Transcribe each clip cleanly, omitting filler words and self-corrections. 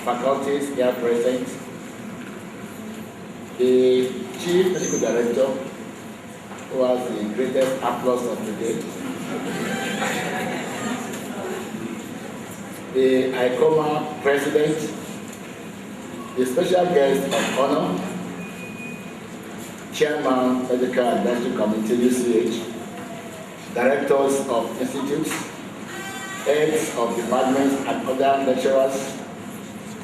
faculties here present, the Chief Medical Director, who has the greatest applause of the day, the ICOMA President, the special guest of honor, Chairman, Medical Advisory Committee, UCH, Directors of Institutes, Heads of Departments and other lecturers,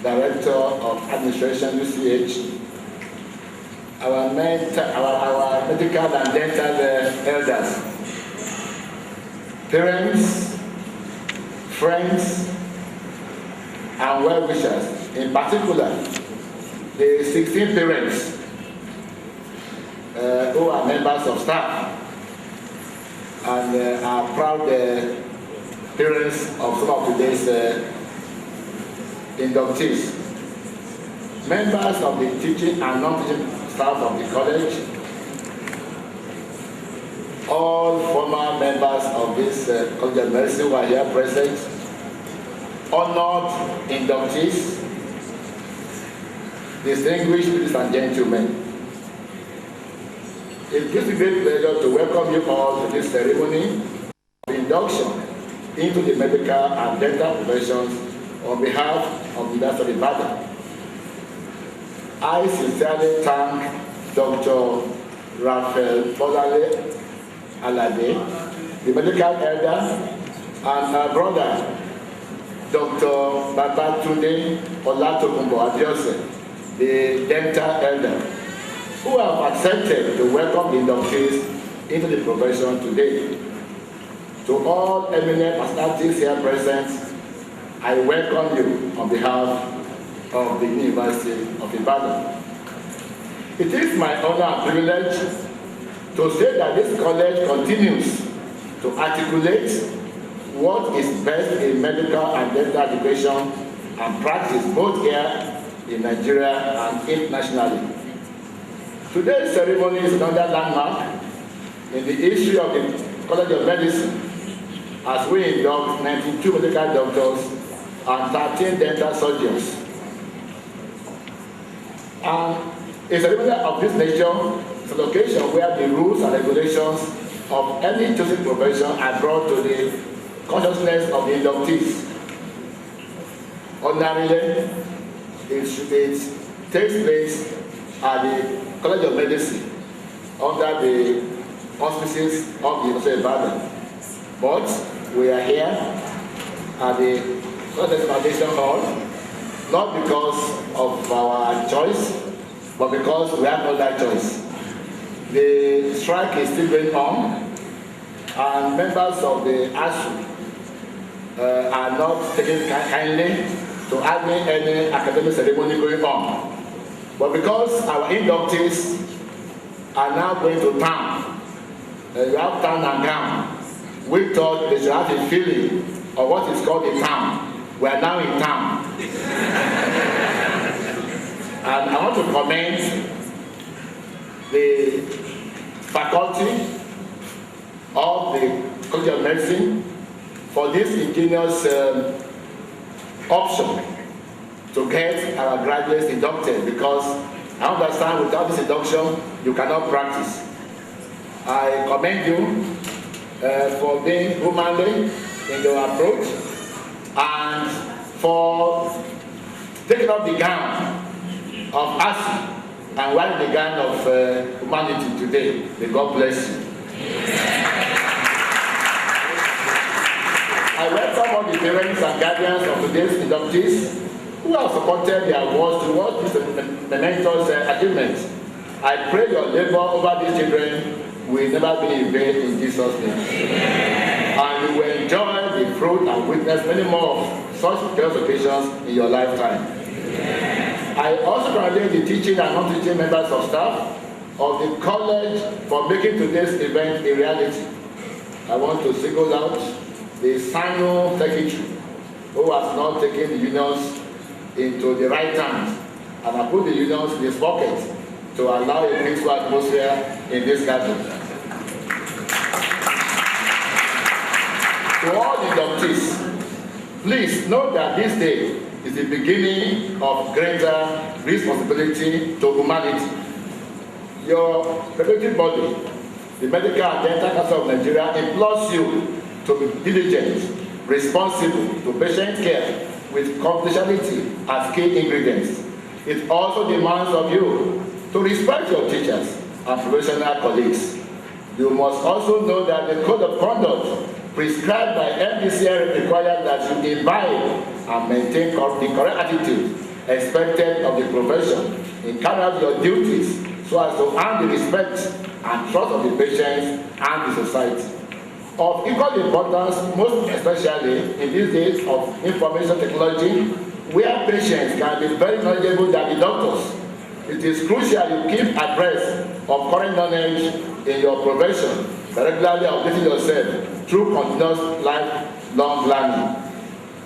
Director of Administration, UCH, our medical and dental elders, parents, friends, and well-wishers, in particular, the 16 parents who are members of staff and are proud parents of some of today's inductees, members of the teaching and non-teaching staff of the college, all former members of this College of Medicine who are here present, honored inductees, distinguished ladies and gentlemen. It gives me great pleasure to welcome you all to this ceremony of induction into the medical and dental professions on behalf of the University of Ibadan. I sincerely thank Dr. Raphael Bolale Alade, the medical elder, and our brother, Dr. Babatunde Olatokunbo Abiose, the dental elder, who have accepted to welcome the inductees into the profession today. To all eminent personalities here present, I welcome you on behalf of the University of Ibadan. It is my honor and privilege to say that this college continues to articulate what is best in medical and dental education and practice both here in Nigeria and internationally. Today's ceremony is another landmark in the history of the College of Medicine as we induct 92 medical doctors and 13 dental surgeons. And a ceremony of this nature is a location where the rules and regulations of any chosen profession are brought to the consciousness of the inductees. Ordinarily, it takes place at the College of Medicine under the auspices of the University of Ibadan. But we are here at the College Foundation Hall, not because of our choice, but because we have no other choice. The strike is still going on, and members of the ASU are not taking kindly to having any academic ceremony going on. But because our inductees are now going to town, you have town and gown, we thought they should have a feeling of what is called a town. We are now in town. And I want to commend the faculty of the College of Medicine for this ingenious option to get our graduates inducted, because I understand without this induction, you cannot practice. I commend you for being humanly in your approach and for taking up the gown of ASU and wearing the gown of humanity today. May God bless you. I welcome all the parents and guardians of today's inductees who have supported their awards towards this momentous achievement. I pray your labor over these children will never be in vain in Jesus' name. And you will enjoy the fruit and witness many more of such joyous occasions in your lifetime. I also congratulate the teaching and non-teaching members of staff of the college for making today's event a reality. I want to single out the SANO secretary who has not taken the unions into the right hands and have put the unions in his pocket to allow a peaceful atmosphere in this gathering. To all the inductees, please note that this day is the beginning of greater responsibility to humanity. Your regulatory body, the Medical and Dental Council of Nigeria, implores you to be diligent, responsible to patient care with confidentiality as key ingredients. It also demands of you to respect your teachers and professional colleagues. You must also know that the code of conduct prescribed by MBBS requires that you imbibe and maintain the correct attitude expected of the profession in carrying out your duties so as to earn the respect and trust of the patients and the society. Of equal importance, most especially in these days of information technology, where patients can be very knowledgeable than the doctors, it is crucial you keep abreast of current knowledge in your profession by regularly updating yourself through continuous lifelong learning.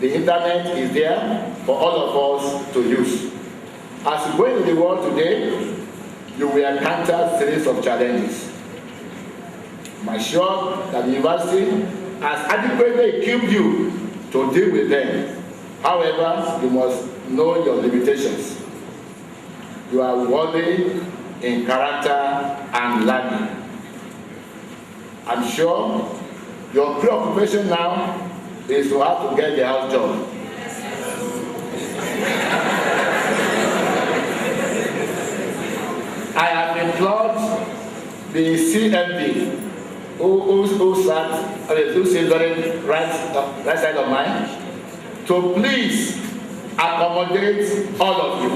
The internet is there for all of us to use. As you go into the world today, you will encounter a series of challenges. I'm sure that the university has adequately equipped you to deal with them. However, you must know your limitations. You are worthy in character and learning. I'm sure your preoccupation now is to have to get the house job. I have implored the CMD who sits during right side of mine to please accommodate all of you.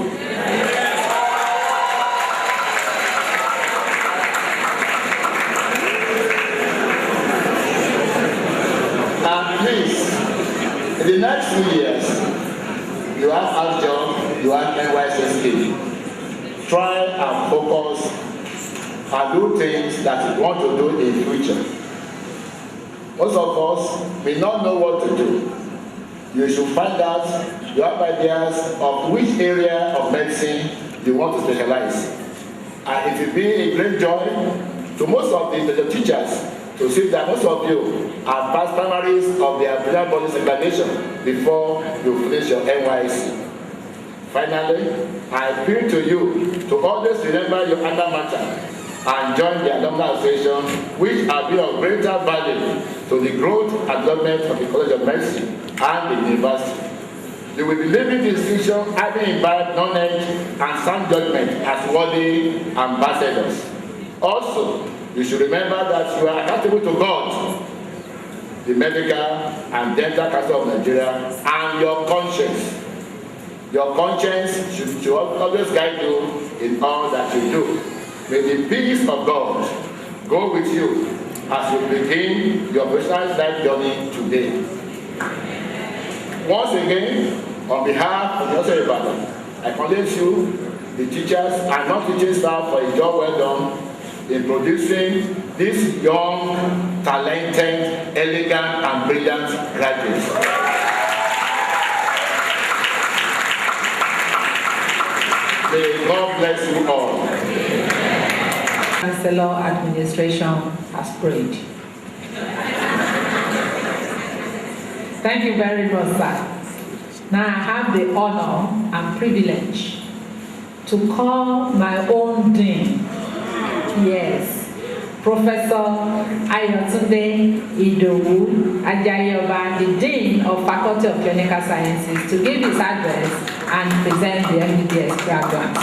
And please, in the next 2 years, you have house job, you have NYC scheme. Try and focus and do things that you want to do in the future. Most of us may not know what to do. You should find out, you have ideas of which area of medicine you want to specialize. And it will be a great joy to most of the teachers to see that most of you have passed primaries of their brilliant bodies examination before you finish your NYC. Finally, I appeal to you to always remember your alma mater and join the alumni association, which have been of greater value to the growth and development of the College of Medicine and the university. You will be leaving the institution having imbibed knowledge and sound judgment as worthy ambassadors. Also, you should remember that you are accountable to God, the Medical and Dental Council of Nigeria, and your conscience. Your conscience should always guide you in all that you do. May the peace of God go with you as you begin your personal life journey today. Once again, on behalf of the Ibadan, I congratulate you, the teachers and non-teaching staff, for a job well done in producing these young, talented, elegant, and brilliant graduates. May God bless you all. Chancellor Administration has prayed. Thank you very much, sir. Now I have the honor and privilege to call my own dean, yes, Professor Ayotunde Idowu Ajayoba, the Dean of Faculty of Clinical Sciences, to give his address and present the MBBS graduates.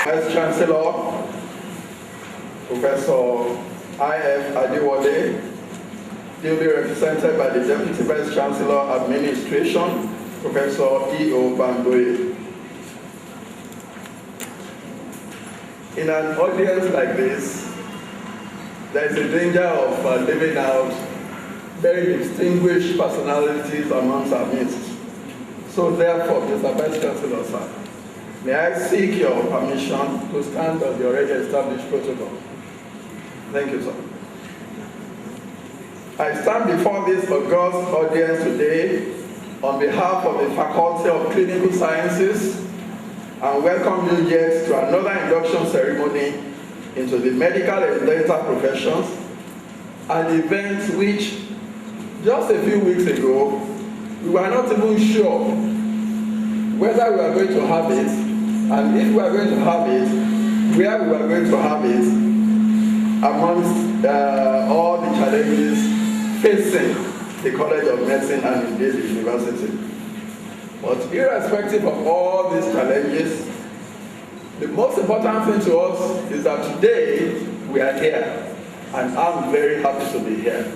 Vice Chancellor, Professor I.F. Adewale, duly represented by the Deputy Vice Chancellor Administration, Professor E.O. Bandoye. In an audience like this, there is a danger of leaving out very distinguished personalities amongst our midst. So therefore, Mr. Vice Chancellor, sir, may I seek your permission to stand on the already established protocol? Thank you, sir. I stand before this august audience today on behalf of the Faculty of Clinical Sciences and welcome you yet to another induction ceremony into the medical and dental professions, an event which just a few weeks ago We were not even sure whether we are going to have it, and if we are going to have it, where we are going to have it, amongst all the challenges facing the College of Medicine and indeed the university. But irrespective of all these challenges, the most important thing to us is that today we are here, and I'm very happy to be here.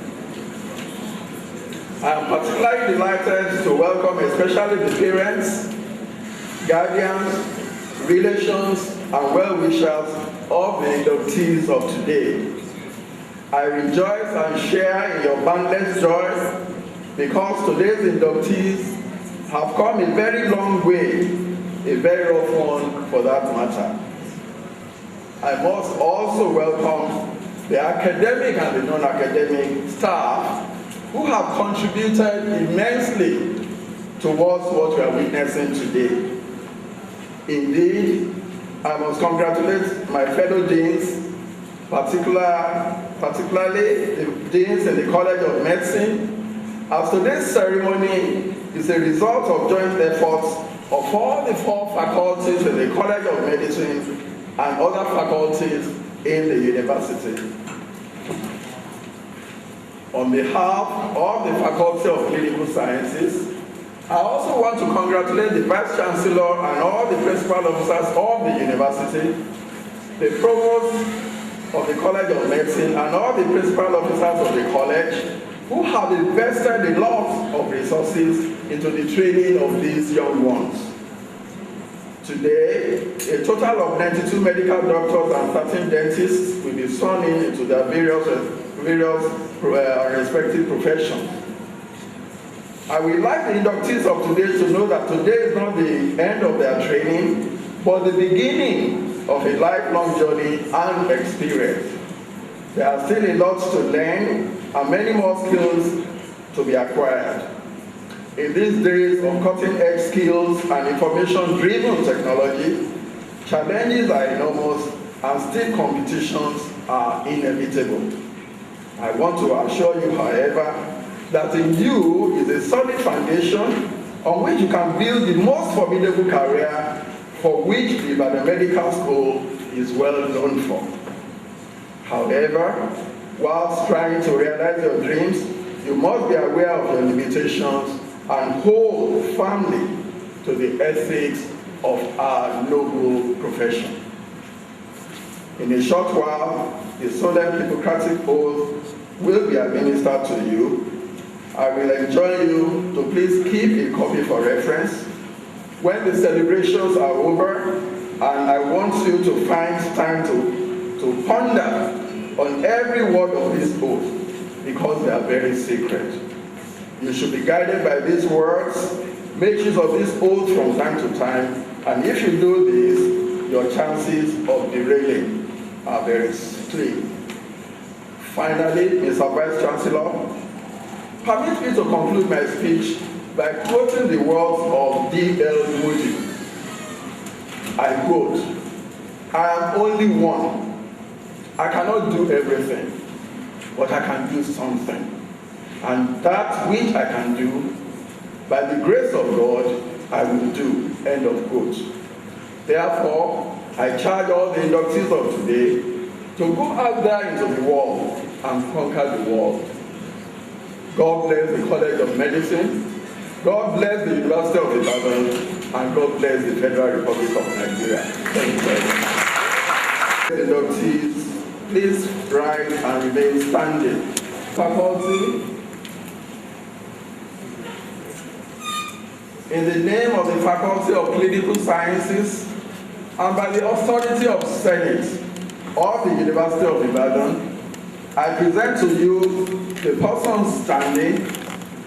I am particularly delighted to welcome especially the parents, guardians, relations, and well-wishers of the inductees of today. I rejoice and share in your boundless joy because today's inductees have come a very long way, a very rough one for that matter. I must also welcome the academic and the non-academic staff who have contributed immensely towards what we are witnessing today. Indeed, I must congratulate my fellow deans, particularly the deans in the College of Medicine, as today's ceremony is a result of joint efforts of all the 4 faculties in the College of Medicine and other faculties in the university. On behalf of the Faculty of Clinical Sciences, I also want to congratulate the Vice Chancellor and all the principal officers of the university, the Provost of the College of Medicine, and all the principal officers of the college who have invested a lot of resources into the training of these young ones. Today, a total of 92 medical doctors and 13 dentists will be sworn in into their various respective professions. I would like the inductees of today to know that today is not the end of their training, but the beginning of a lifelong journey and experience. There are still a lot to learn and many more skills to be acquired. In these days of cutting-edge skills and information-driven technology, challenges are enormous and still competitions are inevitable. I want to assure you, however, that in you is a solid foundation on which you can build the most formidable career for which the Ibadan Medical School is well known for. However, whilst trying to realize your dreams, you must be aware of your limitations and hold firmly to the ethics of our noble profession. In a short while, the solemn Hippocratic oath will be administered to you. I will enjoin you to please keep a copy for reference when the celebrations are over, and I want you to find time to ponder on every word of this oath because they are very sacred. You should be guided by these words, make use of this oath from time to time, and if you do this, your chances of derailing are very slim. Finally, Mr. Vice Chancellor, permit me to conclude my speech by quoting the words of D.L. Moody. I quote, "I am only one. I cannot do everything, but I can do something. And that which I can do, by the grace of God, I will do." End of quote. Therefore, I charge all the inductees of today to go out there into the world and conquer the world. God bless the College of Medicine, God bless the University of Ibadan, and God bless the Federal Republic of Nigeria. Thank you very much. Inductees, please rise and remain standing. Faculty, in the name of the Faculty of Clinical Sciences and by the authority of Senate of the University of Ibadan, I present to you the persons standing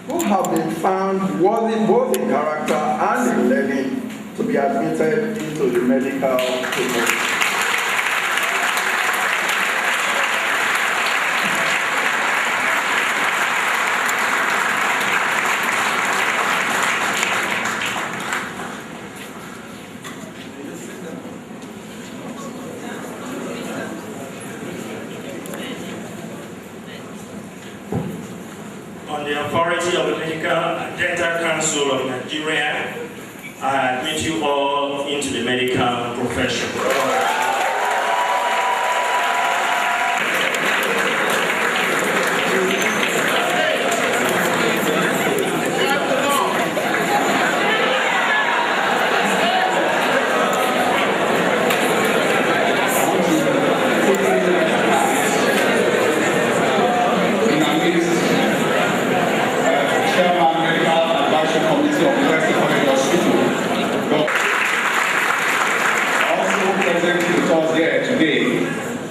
who have been found worthy both in character and in learning to be admitted into the medical profession. On the authority of the medical Dental Council of Nigeria, I admit you all into the medical profession.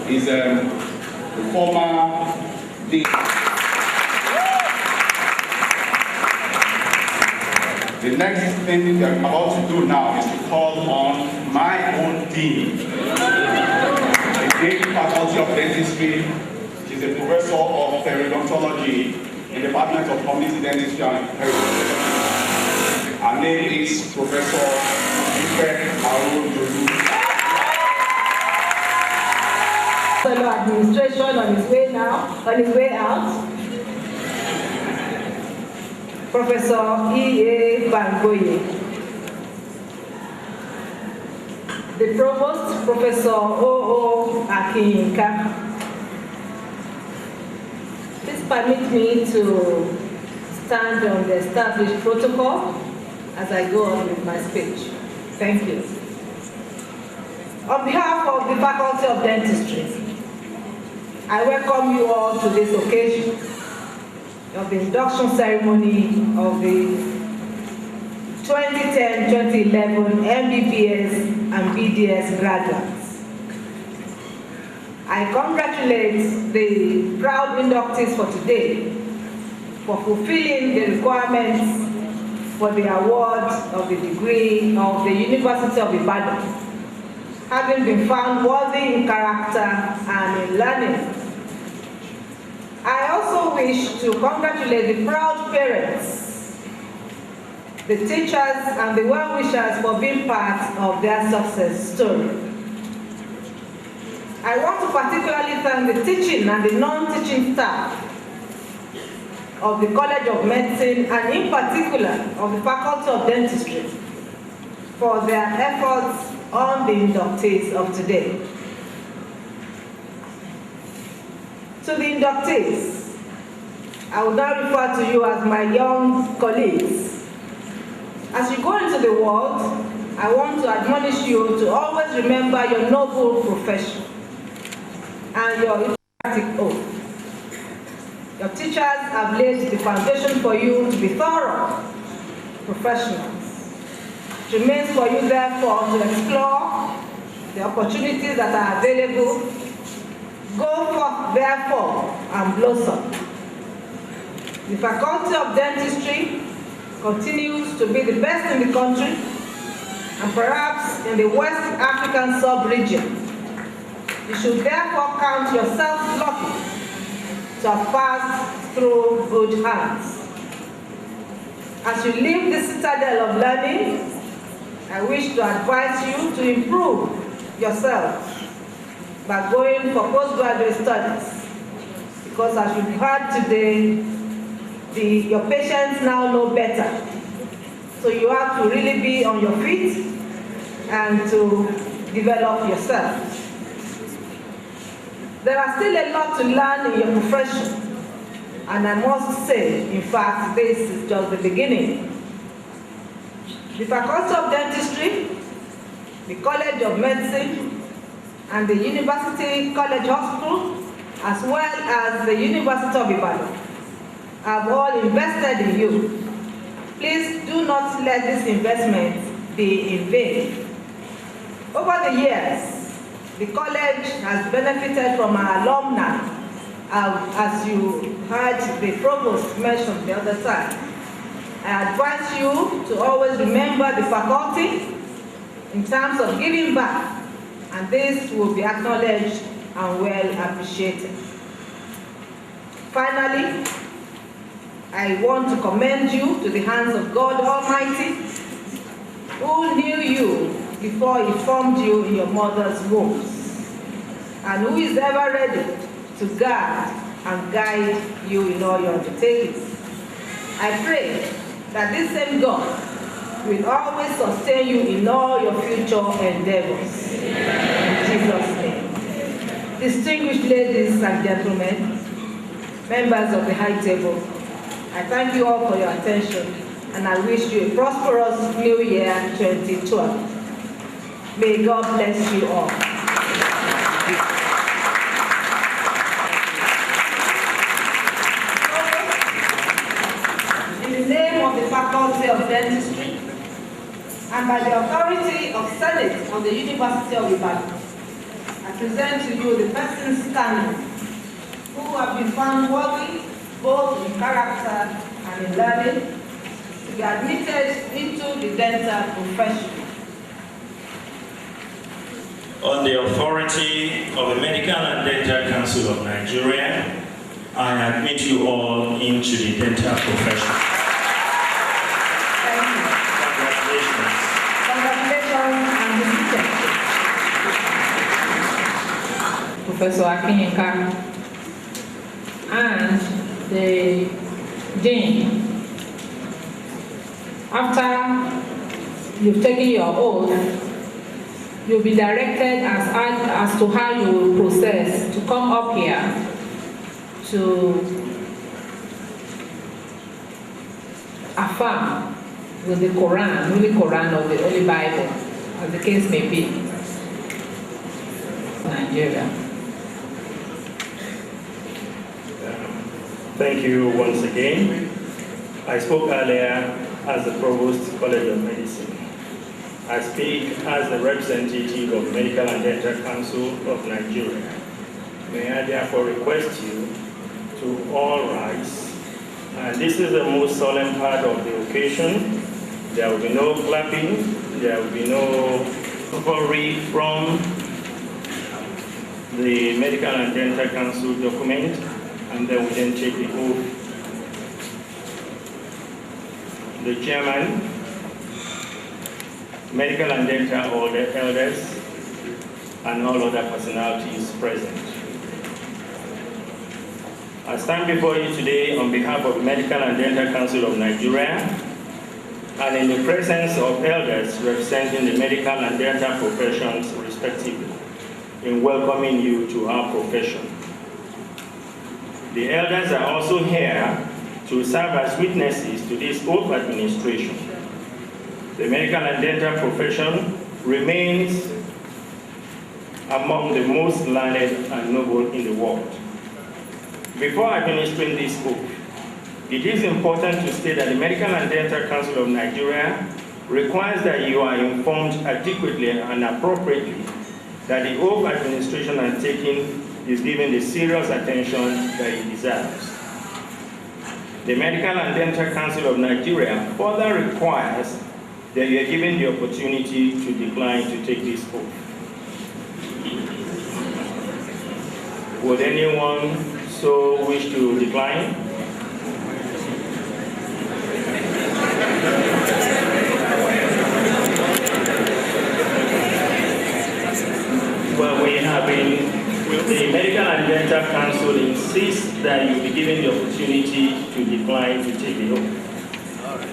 Is the former dean. The next thing that I'm about to do now is to call on my own dean, the Dean Faculty of Dentistry. She's a professor of periodontology in the Department of Community Dentistry and Periodontics. Her name is Professor Ife Arundolu. Administration on his way out. Professor E.A. Bangoye. The Provost, Professor O.O. Akinyinka. Please permit me to stand on the established protocol as I go on with my speech. Thank you. On behalf of the Faculty of Dentistry, I welcome you all to this occasion of the induction ceremony of the 2010-2011 MBBS and BDS graduates. I congratulate the proud inductees for today for fulfilling the requirements for the award of the degree of the University of Ibadan, having been found worthy in character and in learning. I also wish to congratulate the proud parents, the teachers, and the well-wishers for being part of their success story. I want to particularly thank the teaching and the non-teaching staff of the College of Medicine, and in particular of the Faculty of Dentistry, for their efforts on the inductees of today. To the inductees, I will now refer to you as my young colleagues. As you go into the world, I want to admonish you to always remember your noble profession and your Hippocratic oath. Your teachers have laid the foundation for you to be thorough professionals. It remains for you, therefore, to explore the opportunities that are available. Go forth, therefore, and blossom. The Faculty of Dentistry continues to be the best in the country, and perhaps in the West African sub-region. You should therefore count yourself lucky to have passed through good hands. As you leave the citadel of learning, I wish to advise you to improve yourself by going for postgraduate studies, because as you've heard today, your patients now know better. So you have to really be on your feet and to develop yourself. There are still a lot to learn in your profession, and I must say, in fact, this is just the beginning. The Faculty of Dentistry, the College of Medicine, and the University College Hospital, as well as the University of Ibadan, have all invested in you. Please do not let this investment be in vain. Over the years, the college has benefited from our alumni, as you heard the provost mention the other side. I advise you to always remember the faculty in terms of giving back, and this will be acknowledged and well appreciated. Finally, I want to commend you to the hands of God Almighty, who knew you before He formed you in your mother's womb, and who is ever ready to guard and guide you in all your undertakings. I pray that this same God will always sustain you in all your future endeavors. In Jesus' name. Distinguished ladies and gentlemen, members of the high table, I thank you all for your attention, and I wish you a prosperous New Year 2012. May God bless you all. In the name of the Faculty of Dentistry and by the authority of Senate of the University of Ibadan, I present to you the persons standing who have been found worthy both in character and in learning to be admitted into the dental profession. On the authority of the Medical and Dental Council of Nigeria, I admit you all into the dental profession. Thank you. Congratulations. Congratulations and the Professor Akinyinka and the Dean. After you've taken your oath, you'll be directed as to how you will process to come up here to affirm with the Quran, Holy Quran or the Holy Bible, as the case may be, Nigeria. Thank you once again. I spoke earlier as the Provost College of Medicine. I speak as the representative of Medical and Dental Council of Nigeria. May I therefore request you to all rise. And this is the most solemn part of the occasion. There will be no clapping, there will be no read from the Medical and Dental Council document, and then we then take the oath. The chairman, medical and dental elders, and all other personalities present. I stand before you today on behalf of Medical and Dental Council of Nigeria, and in the presence of elders representing the medical and dental professions respectively, in welcoming you to our profession. The elders are also here to serve as witnesses to this oath administration. The medical and dental profession remains among the most learned and noble in the world. Before administering this oath, it is important to state that the Medical and Dental Council of Nigeria requires that you are informed adequately and appropriately that the oath administration undertaking is given the serious attention that it deserves. The Medical and Dental Council of Nigeria further requires that you are given the opportunity to decline to take this oath. Would anyone so wish to decline? Well, we have been, the Medical and Dental Council insists that you be given the opportunity to decline to take the oath.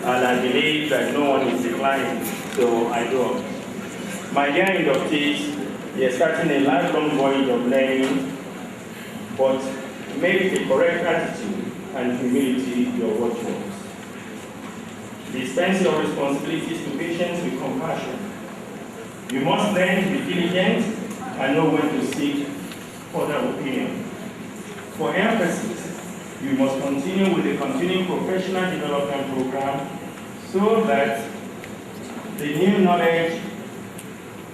And I believe that no one is declining, so I do. My dear inductees, you're starting a lifelong voyage of learning, but make the correct attitude and humility your watchwords. Dispense your responsibilities to patients with compassion. You must learn to be diligent and know when to seek further opinion. For emphasis, you must continue with the continuing professional development program so that new knowledge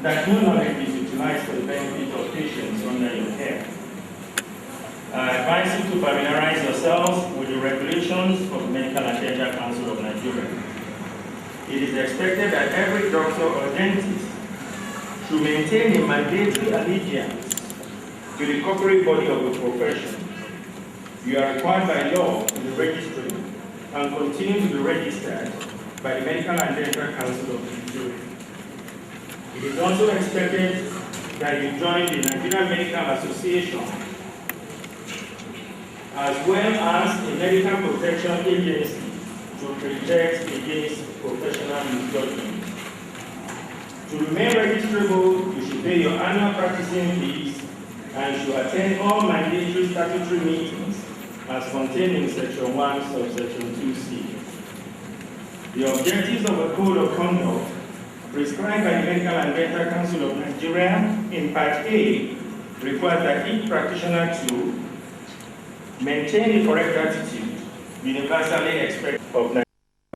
is utilized for the benefit of patients under your care. I advise you to familiarize yourselves with the regulations of the Medical and Dental Council of Nigeria. It is expected that every doctor or dentist should maintain a mandatory allegiance to the corporate body of the profession. You are required by law to be registered and continue to be registered by the Medical and Dental Council of Nigeria. It is also expected that you join the Nigerian Medical Association as well as a medical protection agency to protect against professional misjudgment. To remain registrable, you should pay your annual practicing fees and should attend all mandatory statutory meetings as contained in Section 1, subsection 2C. The objectives of a code of conduct prescribed by the Medical and Dental Council of Nigeria in Part A requires that each practitioner to maintain a correct attitude universally expected of Nigeria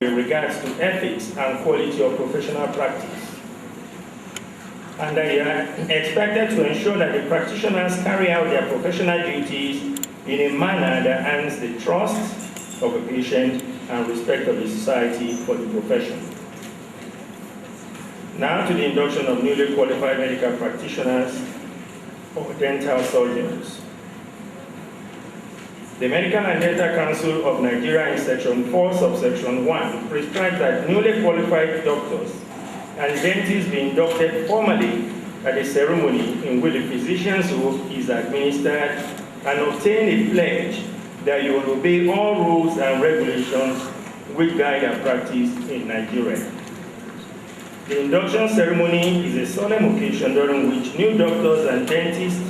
in regards to ethics and quality of professional practice. And they are expected to ensure that the practitioners carry out their professional duties in a manner that earns the trust of the patient and respect of the society for the profession. Now to the induction of newly qualified medical practitioners or dental surgeons. The Medical and Dental Council of Nigeria in Section 4, subsection 1 prescribes that newly qualified doctors and dentists be inducted formally at a ceremony in which the physician's oath is administered and obtain a pledge that you will obey all rules and regulations which guide our practice in Nigeria. The induction ceremony is a solemn occasion during which new doctors and dentists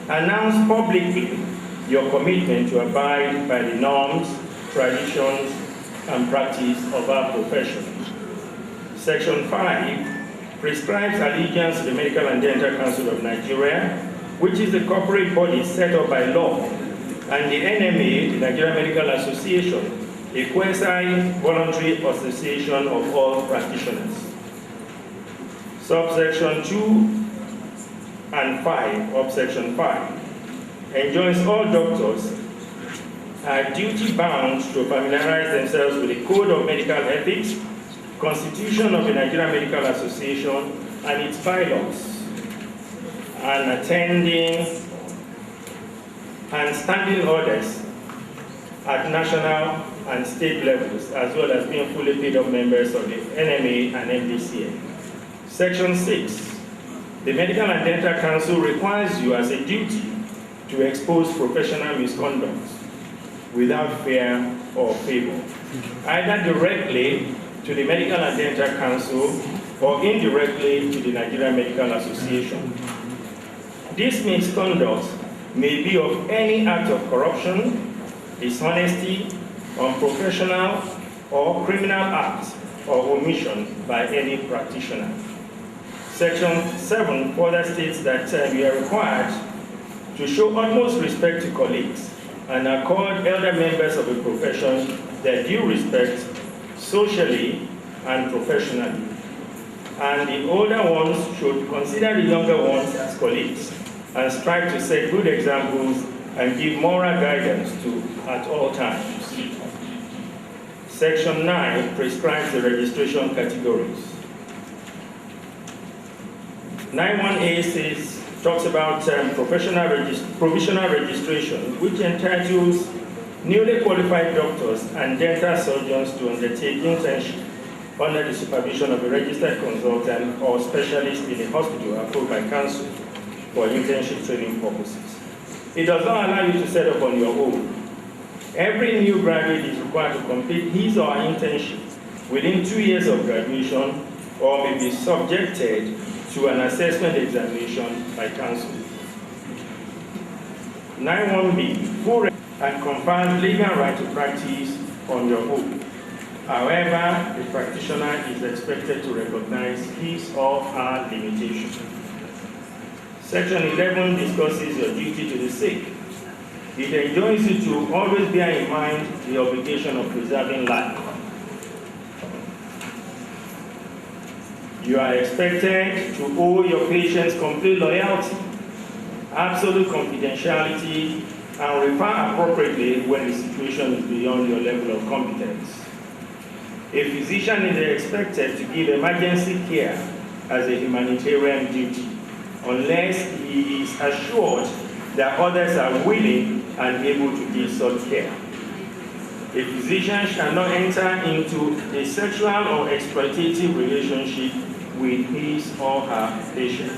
announce publicly your commitment to abide by the norms, traditions, and practice of our profession. Section 5 prescribes allegiance to the Medical and Dental Council of Nigeria, which is the corporate body set up by law, and the NMA, the Nigerian Medical Association, a quasi-voluntary association of all practitioners. Subsection 2 and 5 of Section 5 enjoins all doctors are duty-bound to familiarize themselves with the Code of Medical Ethics, Constitution of the Nigerian Medical Association, and its bylaws, and attending and standing orders at national and state levels, as well as being fully paid up members of the NMA and MBCA. Section 6, the Medical and Dental Council requires you as a duty to expose professional misconduct without fear or favor, either directly to the Medical and Dental Council or indirectly to the Nigerian Medical Association. This misconduct may be of any act of corruption, dishonesty, unprofessional, or criminal act or omission by any practitioner. Section 7 further states that we are required to show utmost respect to colleagues and accord elder members of the profession their due respect socially and professionally. And the older ones should consider the younger ones as colleagues and strive to set good examples and give moral guidance to at all times. Section 9 prescribes the registration categories. 9(1)A talks about provisional registration, which entitles newly qualified doctors and dental surgeons to undertake internship under the supervision of a registered consultant or specialist in a hospital approved by council for internship training purposes. It does not allow you to set up on your own. Every new graduate is required to complete his or her internship within 2 years of graduation or may be subjected to an assessment examination by council. 9(1)B, full and confers legal right to practice on your own. However, the practitioner is expected to recognize his or her limitations. Section 11 discusses your duty to the sick. It enjoins you to always bear in mind the obligation of preserving life. You are expected to owe your patients complete loyalty, absolute confidentiality, and refer appropriately when the situation is beyond your level of competence. A physician is expected to give emergency care as a humanitarian duty, unless he is assured that others are willing and able to give such care. A physician shall not enter into a sexual or exploitative relationship with his or her patient,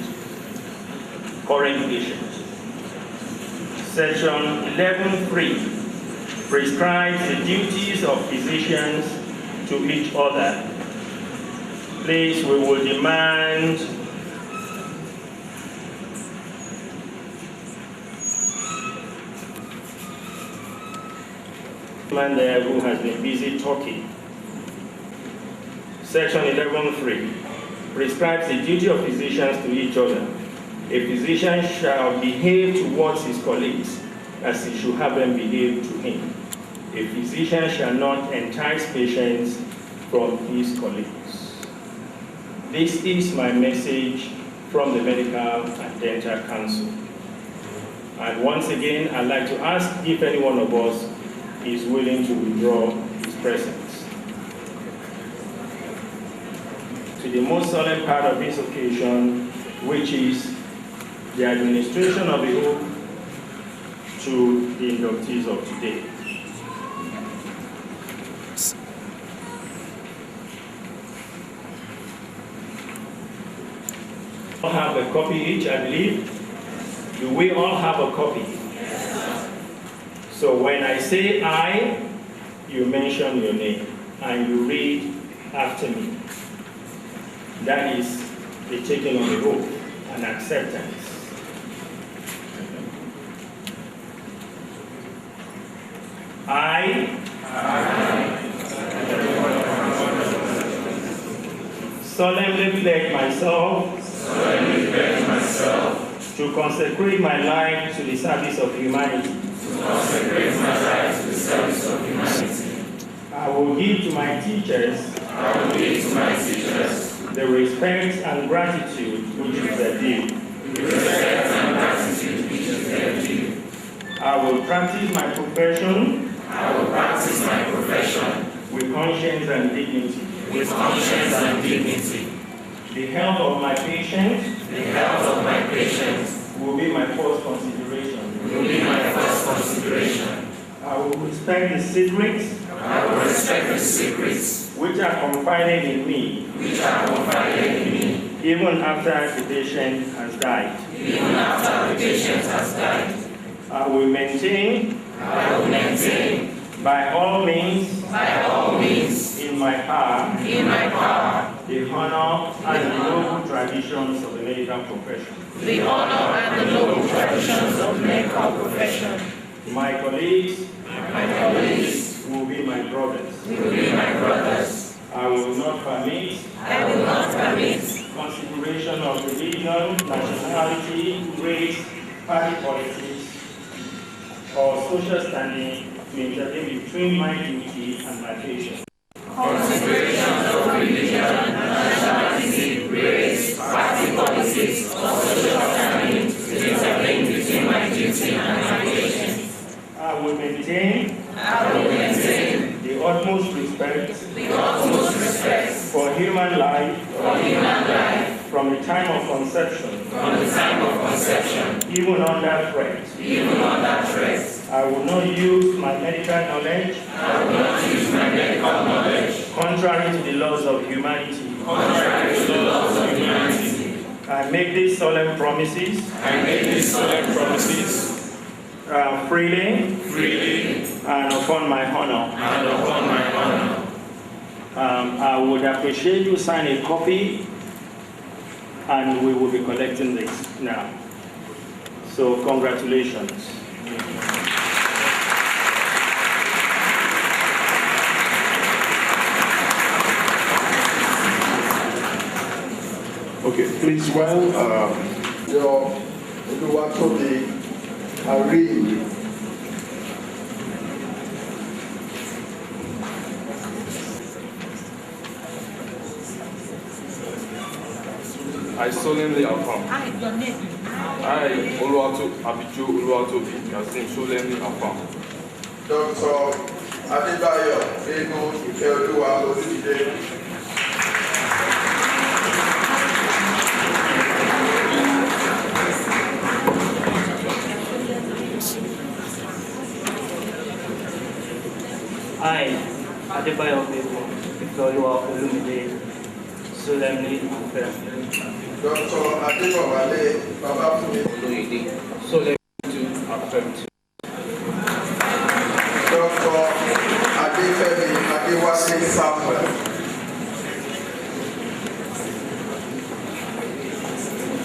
current patient. Section 11(3) prescribes the duties of physicians to each other. Please, we will demand man there who has been busy talking. Section 11.3 prescribes the duty of physicians to each other. A physician shall behave towards his colleagues as he should have them behave to him. A physician shall not entice patients from his colleagues. This is my message from the Medical and Dental Council. And once again, I'd like to ask if any one of us is willing to withdraw his presence. To the most solemn part of this occasion, which is the administration of the oath to the inductees of today. We all have a copy each, I believe. Do we all have a copy? So when I say I, you mention your name and you read after me. That is the taking of the oath and acceptance. I solemnly pledge myself to consecrate my life to the service of humanity. I will give to my teachers the respect and gratitude which is their due. I will practice my profession with conscience and dignity. The health of my patients will be my first consideration. I will respect the secrets which are confided in me, even after the patient has died. I will maintain by all means in my power the honor and the noble traditions of the medical profession. My colleagues will be my brothers. I will not permit consideration of religion, nationality, race, party politics, or social standing to intervene between my duty and my patient. Considerations of religion, nationality, race, party politics, or social standing to intervene between my duty and my patient. I will maintain the utmost respect for human life from the time of conception even under threat. I will not use my medical knowledge contrary to the laws of humanity. I make these solemn promises freely and upon my honor. I would appreciate you sign a copy, and we will be collecting this now. So congratulations. Okay, please, your I read. I solemnly affirm. I, Oluwatu Abiju Oluwatobi, solemnly affirm. Dr. Adebayo Benu Ifeoluwa Oludide. I, Adebayo Benu Ifeoluwa Oludide, solemnly affirm. Dr. Adebowale Babatunde Oloyede, solemnly affirm. Dr. Adefemi Adewale Samuel.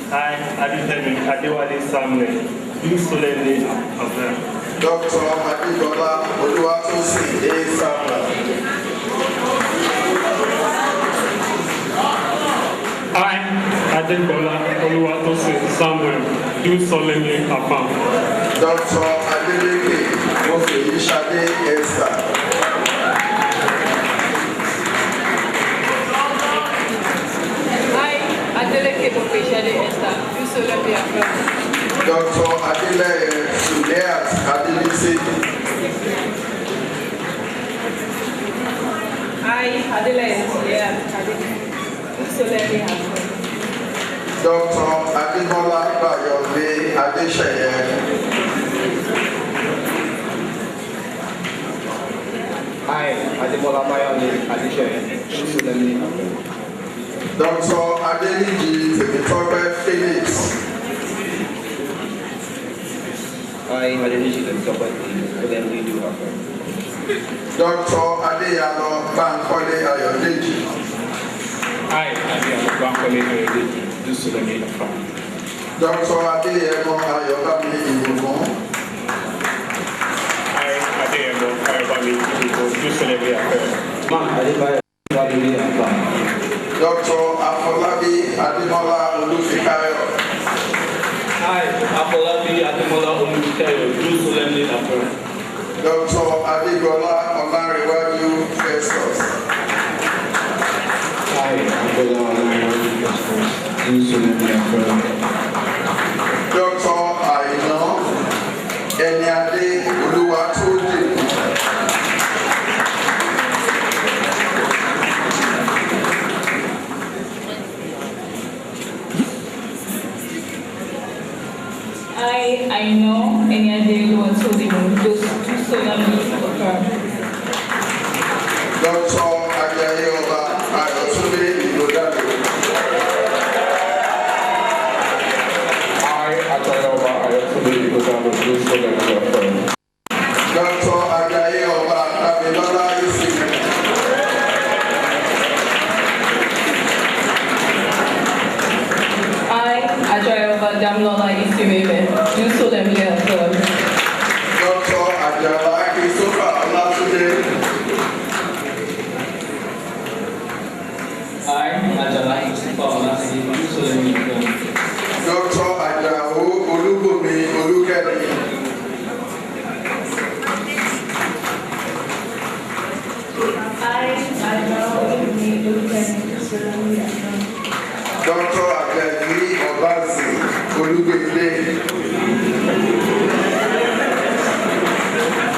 I, Adifemi Adewale Samuel, do solemnly affirm. Dr. Adibola Oluwatosin A. Samuel. I, Adebola Oluwatosin Samuel, do solemnly affirm. Dr. Adeleke Mofeyishade Esther. Adeleke Bofeshade Esther, do solemnly affirm. Dr. Adeleye Suliat Adelisi. I, Adeleke Suliat Adelisi, do solemnly affirm. Dr. Adebola Bayode Adeseye. I, Adebola Bayode Adeseye, do solemnly affirm. Dr. Adeliji Temitope Felix. I, Adeliji Temitope solemnly do affirm. Dr. Adeyalo Bankole Ayodeji. I, Adeyemo Bankole Ayodeji, do solemnly affirm. Dr. Adeyemo Ayobami Ibumo. I, Adeyemo Ayobami Ibumo, do solemnly affirm. Ma, Adebayo solemnly affirm. Dr. Afolabi Ademola Olufikayo. I, Afolabi Ademola Olufikayo, do solemnly affirm. Dr. Adegola Olarewaju Festus. I, Ademola Olarewaju Festus, do solemnly affirm. Dr. Aina Eniade Oluwatoji. I know any other who was holding those two solemnly affirm. Dr. Ajayoba Ayotunde Igodado. I, Ajayoba Ayotunde Igodado, do solemnly affirm. Dr. Ajayoba Damilola Isime. I, Ajayoba Damilola Isime, do solemnly affirm. Dr. Ajala Christopher Olatunde. I, Ajala Christopher Olatunde, do solemnly affirm. Dr. Ajao Olubumi Olukeni. I, Ajayoba Olubumi Olukeni, do solemnly affirm. Dr. Ajayi Obazi Olugbede.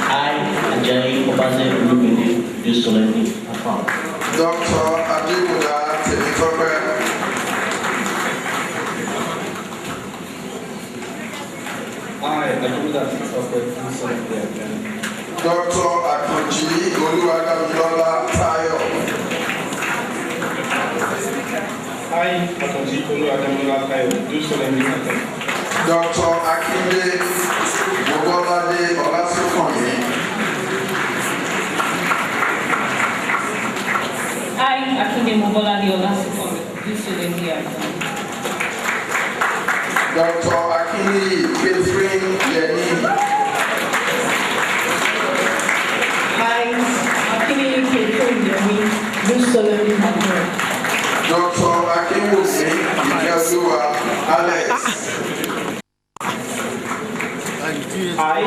I, Ajayi Obazi Olugbede, do solemnly affirm. Dr. Adebuda Temitope. I, Ademola Temitope, do solemnly affirm. Dr. Akonji Oluwadamilola Tayo. I, Akonji Oluwademola Tayo, do solemnly affirm. Dr. Akinde Mobolade Olasukanmi. I, Atunde Mobolade Olasukanmi, do solemnly affirm. Dr. Akini Catherine Yeni. I, Atunde Catherine Yeni, do solemnly affirm. Dr. Akinwumi Ikeoluwa Alex. I,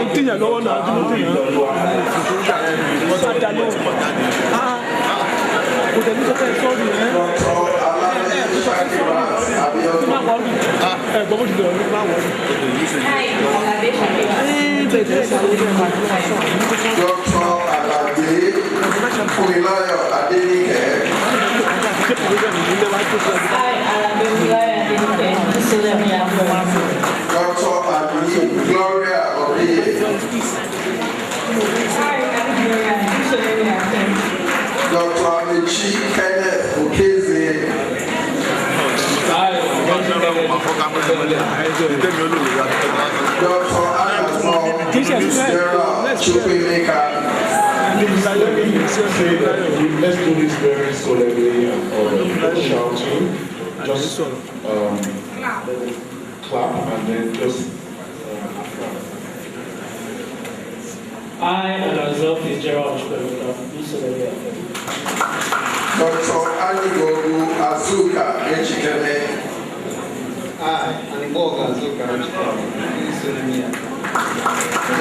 Dr. Alade Funmilayo Adenike. I, Alabemilaya Adenike, do solemnly affirm. Dr. Abi Gloria Obiye. I, Alabemilaya, do solemnly affirm. Dr. Amichi Kenneth Okeze. Dr. Anasmo Sarah Chukwemeka. Let's do this very solemnly and shouting. Just clap and then just I, Anazo Fitzgerald, do solemnly affirm. Dr. Anigobu Azuka Echikeme. I, Anigobu Azuka Echikeme, do solemnly affirm.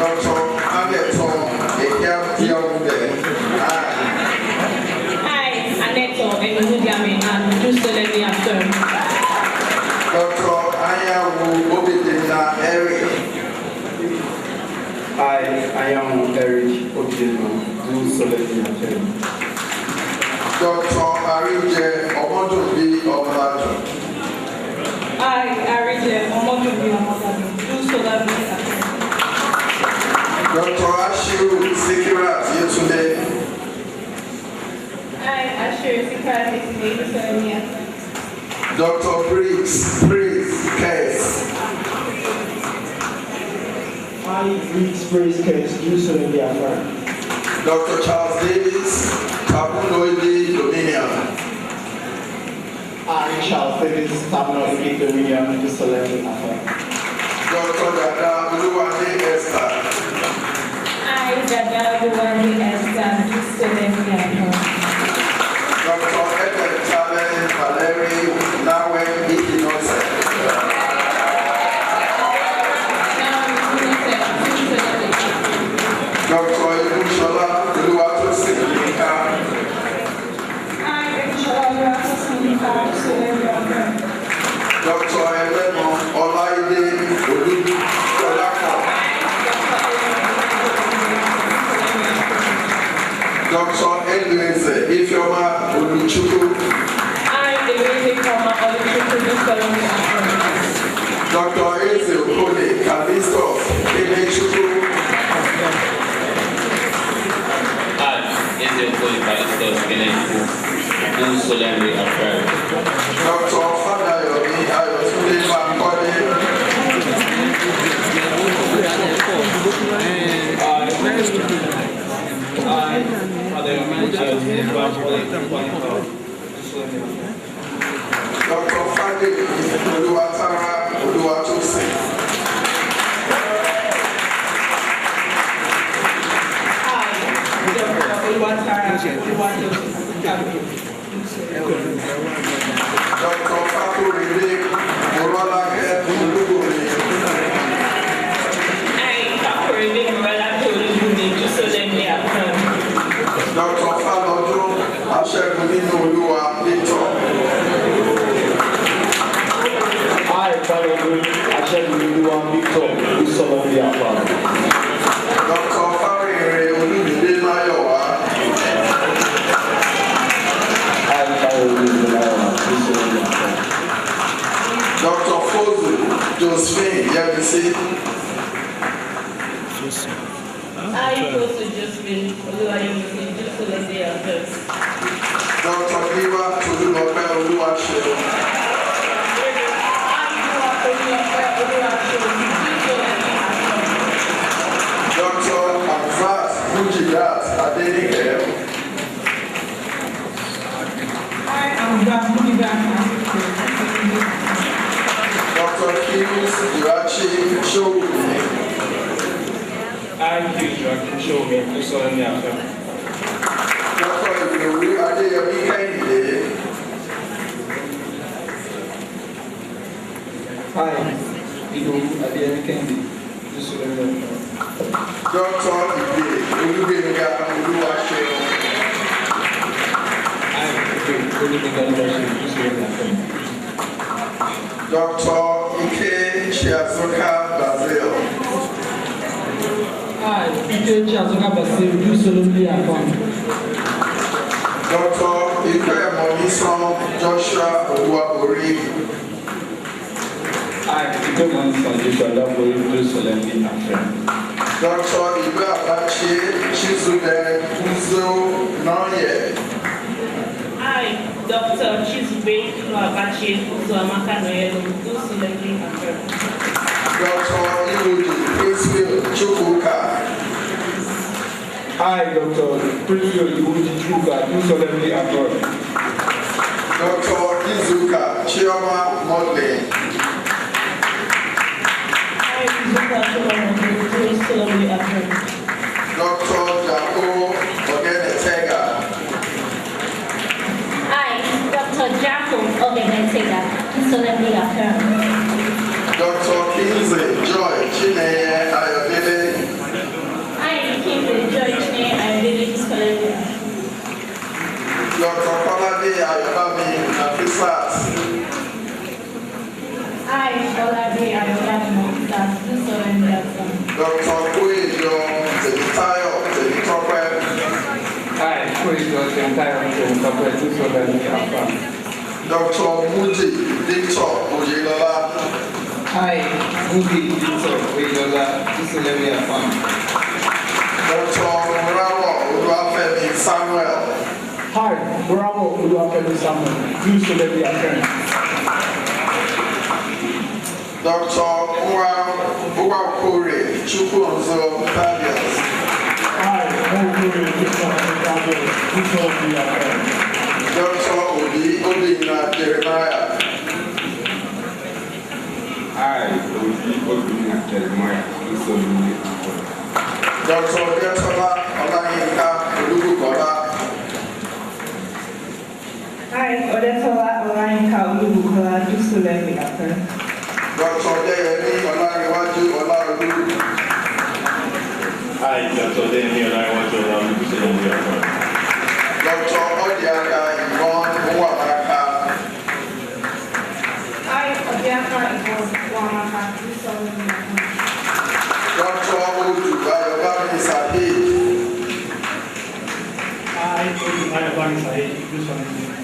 Dr. Aneton Ekiafiamude. I, Aneton Ekiafiamude, and do solemnly affirm. Dr. Ayawu Obidina Eric. I am Eric Odino, do solemnly affirm. Dr. Arije Omodobi Omolaju. I, Arije Omodobi Omolaju, do solemnly affirm. Dr. Ashiru Sikirat Yetunde. I, Ashiru Sikirat Yetunde, do solemnly affirm. Dr. Briggs Case. I, Briggs Case, do solemnly affirm. Dr. Charles Davis, Tabunoidi Dominion. I, Charles Davis, Tabunoidi Dominion, do solemnly affirm. Dr. Dada Uluwade Esther. I, Dada Uluwade Esther, do solemnly affirm. Dr. Edward Challenge Valerie Nawe Ikinose. Dr. Ibushola Oluwatosin Yinka. I, Ibushola Oluwatosin Yinka, do solemnly affirm. Dr. Elemo Olaide Olako. Dr. Elueze Ifeoma Oluchukwu. I, Elueze Ifeoma Oluchukwu, do solemnly affirm. Dr. Eze Okode Kalisto Kenechukwu. Eze Okode Kalisto Kenechukwu, do solemnly affirm. Dr. Fadayomi Ayotunde Bankole. Dr. Fadil Oluwatara Oluwatosin. Dr. Fakuride Morolake Olubori. I, Fakuride Morolake Olubori, do solemnly affirm. Dr. Falojo Aṣẹ́gunínú Olúwa Victor. I, Falojo Aṣẹ́gunínú Olúwa Victor, do solemnly affirm. Dr. Fáwẹ̀rẹ̀ Olúmídé Máyọ̀wá. I, Falojo Máyọ̀wá, do solemnly affirm. Dr. Fozu Josephine Yebisi. I, Fozu Josephine Oluwayemisi, do solemnly affirm. Dr. Giwa Tolulope Oluwaseun. Dr. Hamzat Mujidat Adenike. Dr. Hughes Irachi Showumi. I, Hughes Irachi Showumi, do solemnly affirm. Dr. Idowu Adeyemi Kehinde. I, Idowu Adeyemi Kehinde, do solemnly affirm. Dr. Ibe Olugbenga Oluwaseun. I, Ibe Olugbenga Oluwaseun, do solemnly affirm. Dr. Ike Chiazoka Basil. I, Ike Chiazoka Basil, do solemnly affirm. Dr. Ikwemonisan Joshua Oluwabori. I, Ikwemonisan Joshua Oluwabori, do solemnly affirm. Dr. Ibe Abachi Chizube Uzo Noye. I, Dr. Chizube Abachi Uzo Amaka Noye, do solemnly affirm. Dr. Iwudi Princefield Chukwuka. I, Dr. Princefield Iwudi Chukwuka, do solemnly affirm. Dr. Izuka Chioma Modley. Dr. Jaco Ogenetega. I, Dr. Jaco Ogenetega, solemnly affirm. Dr. Kingsley Joy Chineye Ayodele. I, Kingsley Joy Chineye Ayodele, solemnly affirm. Dr. Kolade Ayobami Nafisat. I, Kolade Ayobami Nafisat, solemnly affirm. Dr. Kuejo Teditayo Teditope. I, Kuejo Teditayo Teditope, solemnly affirm. Dr. Muji Victor Oyelola. I, Muji Victor Oyelola, solemnly affirm. Dr. Bravo Oluwafemi Samuel. Hi, Bravo Oluwafemi Samuel, do solemnly affirm. Dr. Uwakure Chukwunzo Thaddeus. Hi, Uwakure Chukwunzo Thaddeus, do solemnly affirm. Dr. Obi Obinna Jeremiah. Hi, Obi Obinna Jeremiah, do solemnly affirm. Dr. Detola Olayinka Olubukola. Hi, Odetola Olayinka Olubukola, do solemnly affirm. Dr. Deyemi Olariwaju Olaolu. Hi, Dr. Deyemi Olariwaju Olaolu, do solemnly affirm. Dr. Odiaka Yvonne Nwamaka. Hi, Odiaka Yvonne Nwamaka, do solemnly affirm. Dr. Odu Ayobami Sahid. Hi, Odu Ayobami Sahid, do solemnly affirm.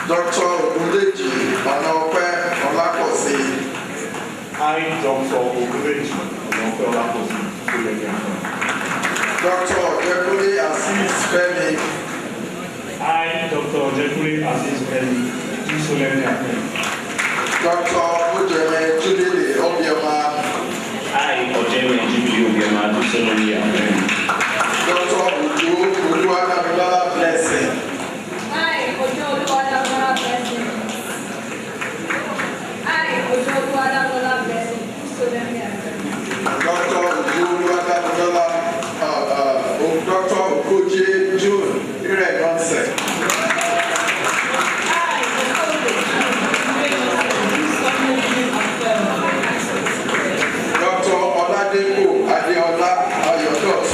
Dr. Ogundeji Onope Olakosi. I, Dr. Ogundeji Onope Olakosi, solemnly affirm. Dr. Ojekule Aziz Femi. I, Dr. Ojekule Aziz Femi, do solemnly affirm. Dr. Ojeme Jubilee Obioma. I, Ojeme Jubilee Obioma, do solemnly affirm. Dr. Uju Oluwadamilola Blessing. I, Ojo Oluwadamilola Blessing. I, Ojo Oluwadamilola Blessing, do solemnly affirm. Dr. Uju Oluwadamilola Dr. Okoje June Irenonse. Dr. Oladepo Adeola Ayodot.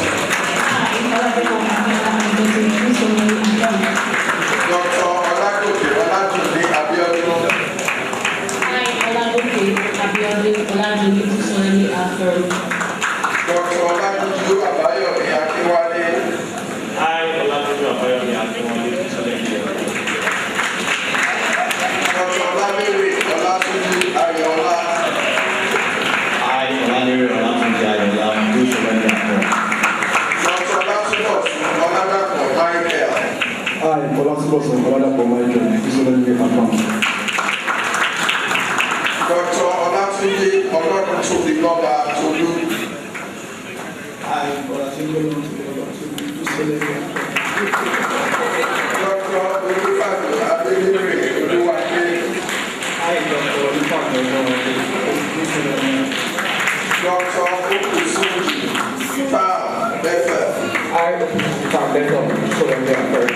Dr. Olagoke Olatunde Abiodun. Olagoke Abiodun Olatunde, do solemnly affirm. Dr. Olatunju Abayomi Akinwale. I, Olatunju Abayomi Akinwale, do solemnly affirm. Dr. Olamere Olatunji Ayola. I, Olamere Olatunji Ayola, do solemnly affirm. Dr. Olatubosun Oladapo Michael. I, Olatubosun Oladapo Michael, do solemnly affirm. Dr. Olatunji Olotuntobiloba Tolu. I, Olatunji Olotuntobiloba Tolu, do solemnly affirm. Dr. Olufado Adelere Oluwade. I, Dr. Olufado Oluwade, do solemnly affirm. Dr. Okusunji Sipam Bethel. I, Sipam Bethel, do solemnly affirm.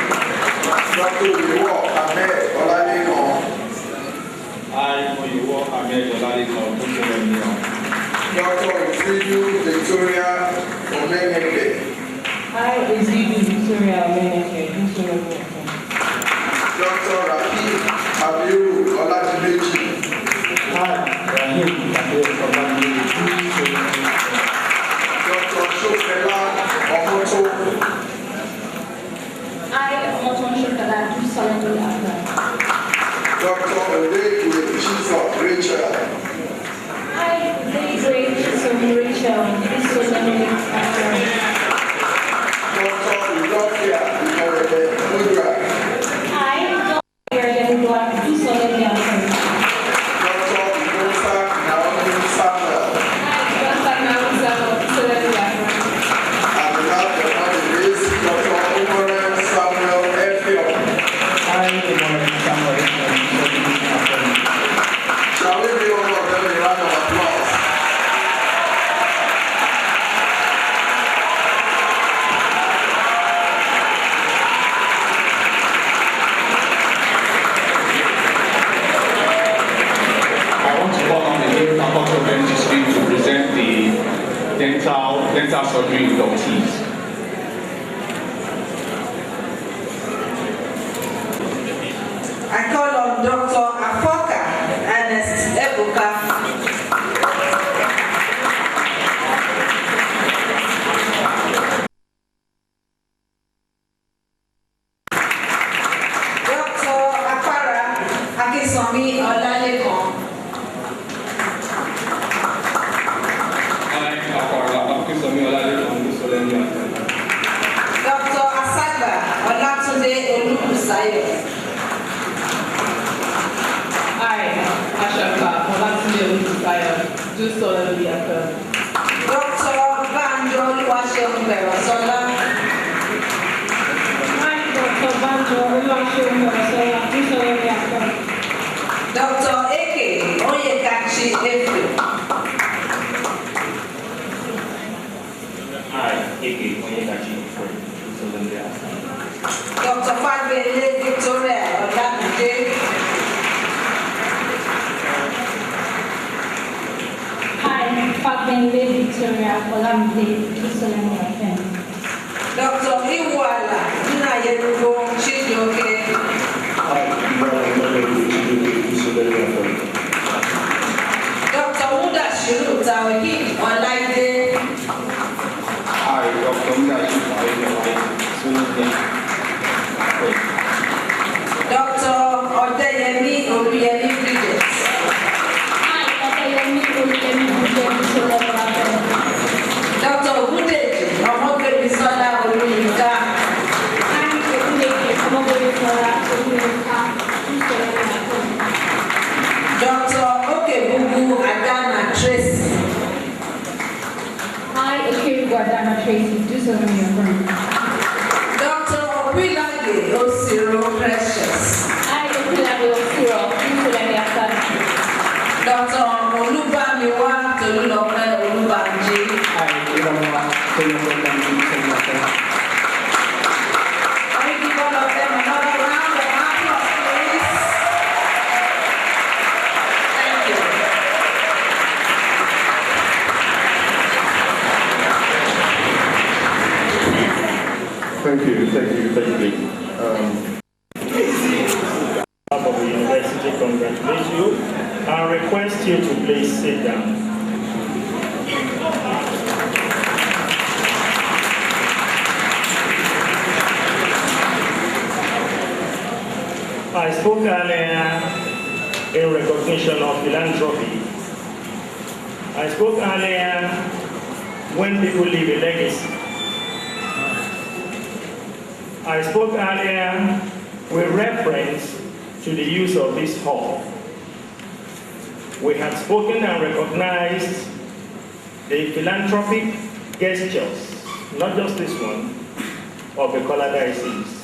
Dr. Iwo Ahmed Olalekan. I, Oyiwo Ahmed Olalekan, do solemnly affirm. Dr. Isidu Victoria Omeneke. I, Isidu Victoria Omeneke, do solemnly affirm. Dr. Rahim Abiru Oladimeji. I, Rahim Abiru Oladimeji, do solemnly affirm. Dr. Shofela Omoto. I, Omoton Shofela, do solemnly affirm. Dr. Odegwe Jesus Rachel. I, Odegwe Jesus Rachel, do solemnly affirm. Dr. Udofia Ikorebe Udra. I, Dr. Udofia Udra, do solemnly affirm. Can we give all of them a round of applause? I want to call on the new faculty of dentistry to present the dental surgery inductees. I call on Dr. Afoka Ernest Ebuka. Dr. Akpara Akisomi Olalekan. Dr. Asagba Olatunde Olubusayo. Ashaka Olatunde Olubusayo, do solemnly affirm. Dr. Banjo Oluwaseun Berosola. Dr. Banjo Oluwaseun Berosola, do solemnly affirm. Dr. Eke Oyekachi Efe. Eke Onyekachi Efe, do solemnly affirm. Dr. Fabele Victoria Olabide. Fabele Victoria Olamide, do solemnly affirm. Dr. Iwala Nnayerugo Chijioke. Dr. Mudashiru Tawhid Olaide. Dr. Mudashiru Tawhid. Dr. Odeyemi Oluyemi Bridges. Odeyemi Oluyemi Bridges, do solemnly affirm. Dr. Ogudeji Omogbemisola Oluyinka. Ogudeji Omogbemisola Oluyinka, do solemnly affirm. Dr. Okebugu Adana Tracy. Okebugu Adana Tracy, do solemnly affirm. Dr. Obilage Osiro Precious. Obilage Osiro, do solemnly affirm. Dr. Olubamiwa Tolulope Olubanji. Can we give all of them another round of applause, please? Thank you. Thank you. Of the university congratulate you and request you to please sit down. I spoke earlier in recognition of philanthropy. I spoke earlier when people leave a legacy. I spoke earlier with reference to the use of this hall. We have spoken and recognized the philanthropic gestures, not just this one, of the Kola Diocese.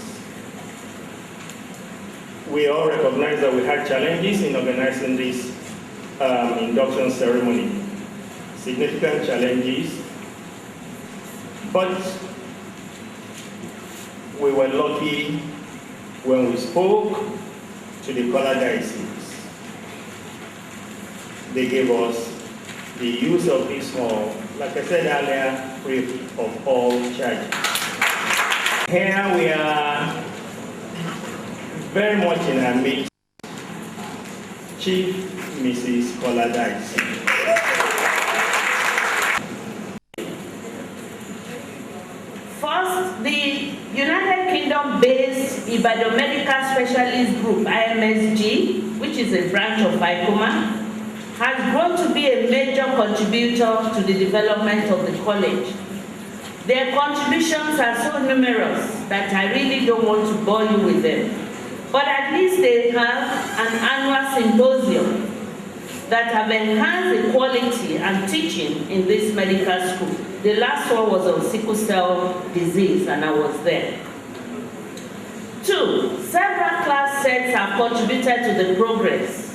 We all recognize that we had challenges in organizing this induction ceremony, significant challenges, but we were lucky when we spoke to the Kola Diocese. They gave us the use of this hall, like I said earlier, free of all charges. Here we are very much in our midst, Chief Mrs. Kola Diocese. First, the United Kingdom-based Ibadan Medical Specialist Group, IMSG, which is a branch of ICOMA, has grown to be a major contributor to the development of the college. Their contributions are so numerous that I really don't want to bore you with them. But at least they have an annual symposium that have enhanced the quality and teaching in this medical school. The last one was on sickle cell disease, and I was there. 2, several class sets have contributed to the progress,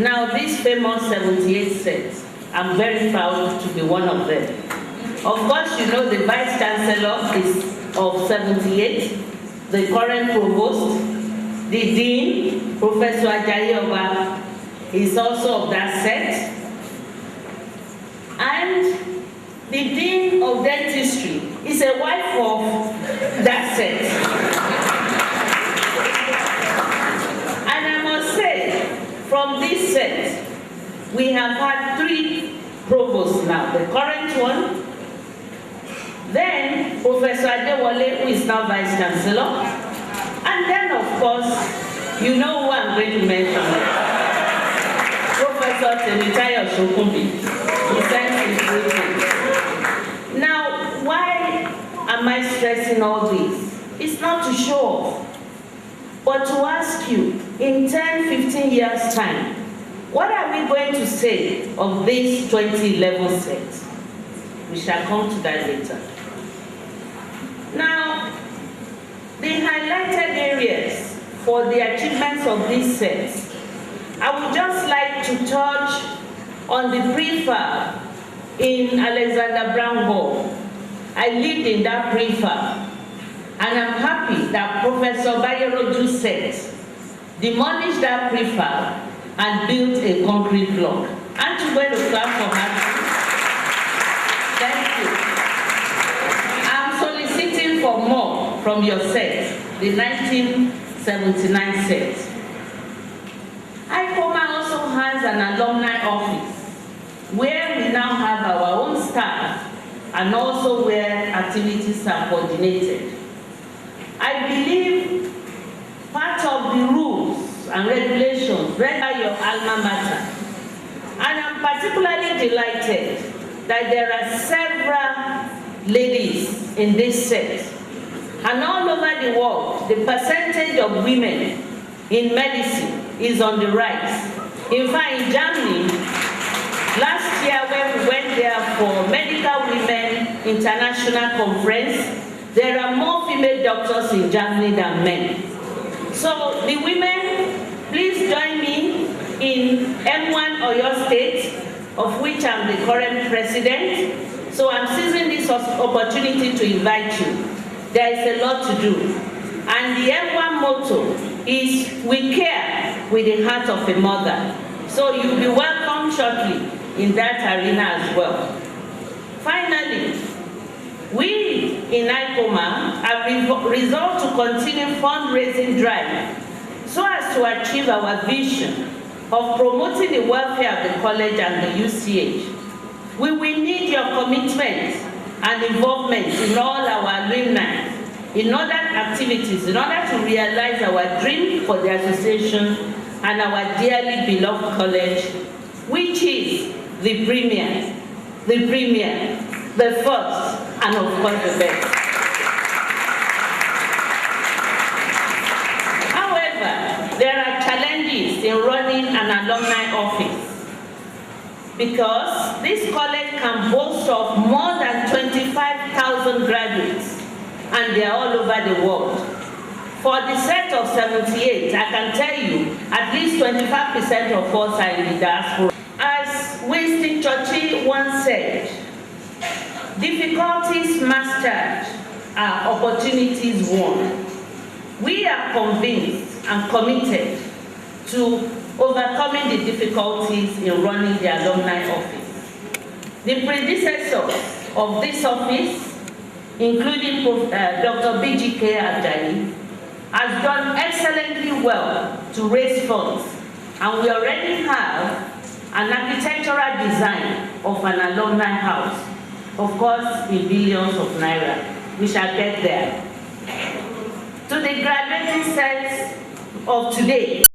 Now, this famous 78 set, I'm very proud to be one of them. Of course, you know the Vice Chancellor is of 78, the current Provost, the Dean, Professor Ajayi Oba, is also of that set, and the Dean of Dentistry is a wife of that set. And I must say, from this set, we have had 3 provosts now. The current one, then Professor Adewale, who is now Vice Chancellor, and then, of course, you know who I'm going to mention, Professor Temitayo Shokumbi. He sends his greetings. Now, why am I stressing all this? It's not to show off, but to ask you, in 10, 15 years' time, what are we going to say of this 2011 set? We shall come to that later. Now, the highlighted areas for the achievements of this set, I would just like to touch on the prefab in Alexander Brown Hall. I lived in that prefab, and I'm happy that Professor Bayeroju set demolished that prefab and built a concrete block. Aren't you going to clap for her? Thank you. I'm soliciting for more from your set, the 1979 set. ICOMA also has an alumni office where we now have our own staff and also where activities are coordinated. I believe part of the rules and regulations read by your alma mater, and I'm particularly delighted that there are several ladies in this set, and all over the world the percentage of women in medicine is on the rise. In fact, in Germany, last year when we went there for Medical Women International Conference, there are more female doctors in Germany than men. So the women, please join me in M1 Oyo State, of which I'm the current president. So I'm seizing this opportunity to invite you. There is a lot to do. And the M1 motto is, we care with the heart of a mother. So you'll be welcome shortly in that arena as well. Finally, we in ICOMA have resolved to continue fundraising drive so as to achieve our vision of promoting the welfare of the college and the UCH. We will need your commitment and involvement in all our alumni, in other activities, in order to realize our dream for the association and our dearly beloved college, which is the premier, the first, and of course the best. However, there are challenges in running an alumni office because this college can boast of more than 25,000 graduates, and they are all over the world. For the set of 78, I can tell you at least 25% of us are in the diaspora. As Winston Churchill once said, difficulties mastered are opportunities won. We are convinced and committed to overcoming the difficulties in running the alumni office. The predecessors of this office, including Dr. BGK Ajayi, has done excellently well to raise funds, and we already have an architectural design of an alumni house, of course in billions of naira. We shall get there. To the graduating sets of today,